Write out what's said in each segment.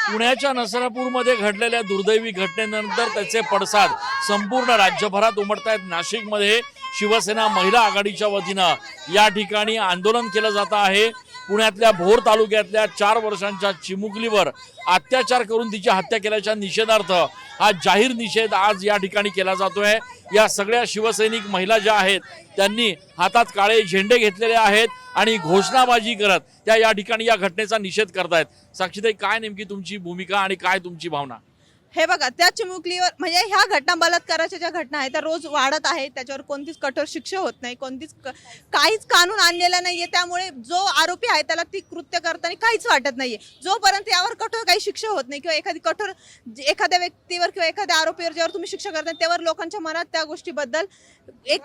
पुण्याच्या नसरापूरमध्ये घडलेल्या दुर्दैवी घटनेनंतर त्याचे पडसाद संपूर्ण राज्यभरात उमटतायत। नाशिकमध्ये शिवसेना महिला आघाडीच्या वतीनं या ठिकाणी आंदोलन केलं जात आहे। पुण्यातल्या भोर तालुक्यातल्या 4 वर्षांच्या चिमुकलीवर अत्याचार करून तिची हत्या केल्याच्या निषेधार्थ हा जाहीर निषेध आज या ठिकाणी केला जातोय। या सगळ्या शिवसैनिक महिला ज्या आहेत त्यांनी हातात काळे झेंडे घेतलेले आहेत आणि घोषणाबाजी करत त्या या ठिकाणी या घटनेचा निषेध करतायत। साक्षीताई, काय नेमकी तुमची भूमिका आणि काय तुमची भावना? हे बघा, त्या चिमुकलीवर म्हणजे ह्या घटना, बलात्काराच्या ज्या घटना आहेत त्या रोज वाढत आहेत। त्याच्यावर कोणतीच कठोर शिक्षा होत नाही, काहीच कानून आणलेला नाहीये। त्यामुळे जो आरोपी आहे त्याला ती कृत्य करताना काहीच वाटत नाहीये। जोपर्यंत यावर कठोर काही शिक्षा होत नाही किंवा एखाद्या व्यक्तीवर किंवा एखाद्या आरोपीवर ज्यावर तुम्ही शिक्षा करताय त्यावर लोकांच्या मनात त्या गोष्टीबद्दल एक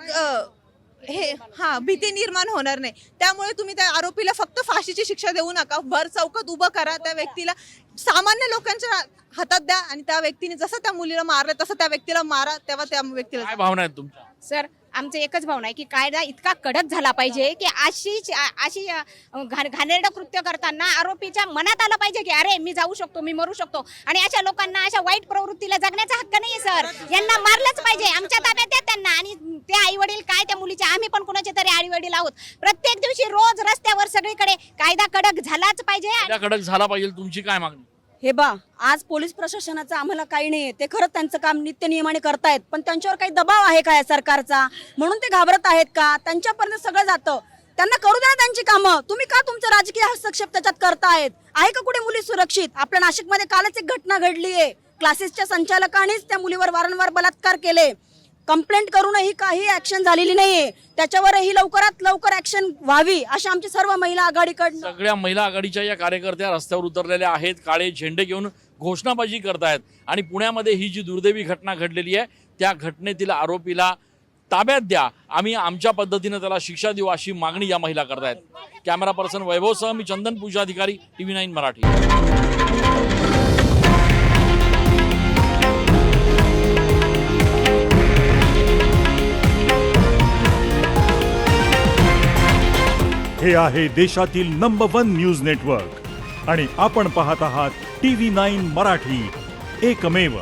भीती निर्माण होणार नाही। त्यामुळे तुम्ही त्या आरोपीला फक्त फाशीची शिक्षा देऊ नका, भर चौकात उभं करा, त्या व्यक्तीला सामान्य लोकांच्या हातात द्या आणि त्या व्यक्तीने जसं त्या मुलीला मारलं तसं त्या व्यक्तीला मारा। तेव्हा त्या व्यक्तीला काय भावना आहेत तुमच्या? सर, आमचं एकच भावना आहे की कायदा इतका कडक झाला पाहिजे की अशी घाणेरडं कृत्य करताना आरोपीच्या मनात आलं पाहिजे की अरे मी जाऊ शकतो, मी मरू शकतो, आणि अशा लोकांना अशा वाईट प्रवृत्तीला जगण्याचा हक्क नाहीये। सर, यांना मारलंच पाहिजे, आमच्या ताब्यात द्या त्यांना। आणि ते आई वडील काय, त्या मुलीचे आम्ही पण कुणाचे तरी आई वडील आहोत। प्रत्येक दिवशी रोज रस्त्यावर सगळीकडे कायदा कडक झालाच पाहिजे। कडक झाला पाहिजे। तुमची काय मागणी? हे बा, आज पोलीस प्रशासनाचं आम्हाला काही नाहीये, ते खरंच त्यांचं काम नित्य नियमाने करतायत, पण त्यांच्यावर काही दबाव आहे का या सरकारचा म्हणून ते घाबरत आहेत का? त्यांच्यापर्यंत सगळं जातं, त्यांना करू द्या त्यांची कामं। तुम्ही का तुमचा राजकीय हस्तक्षेप त्याच्यात करतायत? आहे का कुठे मुली सुरक्षित? आपल्या नाशिकमध्ये कालच एक घटना घडली आहे, क्लासेसच्या संचालकांनीच त्या मुलीवर वारंवार बलात्कार केले, कंप्लेंट करूनही काही ऍक्शन झालेली नाहीये। त्याच्यावरही लवकरात लवकर ऍक्शन व्हावी अशी आमची सर्व महिला आघाडीकडून। सगळ्या महिला आघाडीच्या या कार्यकर्त्या रस्त्यावर उतरलेल्या आहेत, काळे झेंडे घेऊन घोषणाबाजी करतायत आणि पुण्यामध्ये ही जी दुर्दैवी घटना घडलेली आहे त्या घटनेतील आरोपीला ताब्यात द्या, आम्ही आमच्या पद्धतीने त्याला शिक्षा देऊ अशी मागणी या महिला करतायत। कॅमेरा पर्सन वैभवसह मी चंदन पूजा अधिकारी, TV9 मराठी। हे आहे देशातील नंबर 1 न्यूज नेटवर्क आणि आपण पाहत आहात TV9 मराठी, एकमेव।